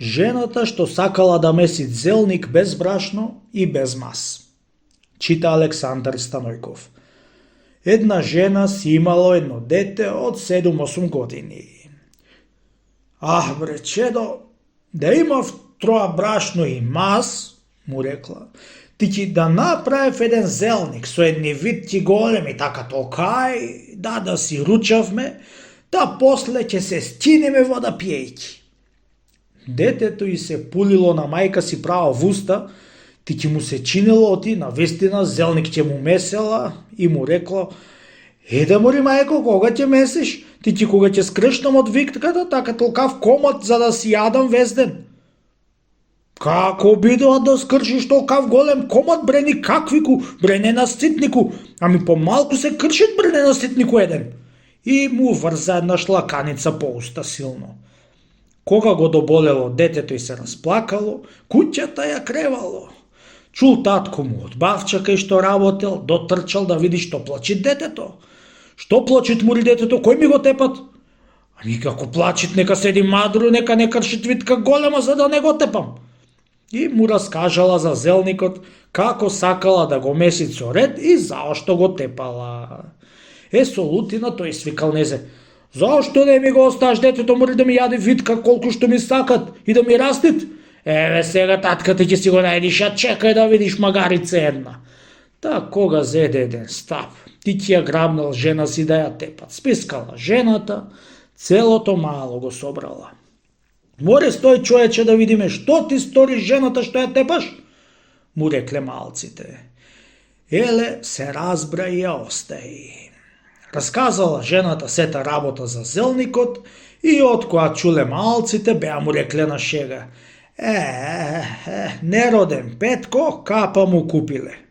Жената што сакала да меси зелник без брашно и без мас. Чита Александар Станојков. Една жена си имало едно дете од 7-8 години. Бре, чедо, да имав троа брашно и мас, му рекла, ти ќе да направев еден зелник со едни витки големи, така толкај, да си ручавме, да после ќе се стинеме вода пиејќи. Детето и се пулило на мајка си право в уста, ти ќе му се чинело оти навистина зелник ќе му месела и му рекло: да мори мајко, кога ќе месиш? Ти ќе кога ќе скршнам од виктката, така толкав комот за да си јадам вес ден. Како бидоа да скршиш толкав голем комот, бре, никаквику, бре, ненаситнику, ами помалку се кршит, бре, ненаситнику еден. И му врза една шлаканица по уста силно. Кога го доболело детето и се расплакало, куќата ја кревало. Чул татко му од бавча кај што работел, дотрчал да види што плачит детето. Што плачит мури детето, кој ми го тепат? Ами како плачит, нека седи мадру, нека не кршит витка голема за да не го тепам. И му раскажала за зелникот, како сакала да го меси со ред и заошто го тепала. Со лутина тој свикал незе: зашто не ми го оставаш детето, мори да ми јаде витка колку што ми сакат и да ми растит? Сега татка ти ќе си го најдиш, а чекај да видиш магарица една. Кога зеде еден стап, ти ќе ја грабнал жена си да ја тепат. Спискала жената, целото мало го собрала. Море стој човече да видиме што ти стори жената што ја тепаш, му рекле малците. Се разбра и ја остаи. Расказала жената сета работа за зелникот и од која чуле малците, беа му рекле на шега: нероден Петко, капа му купиле.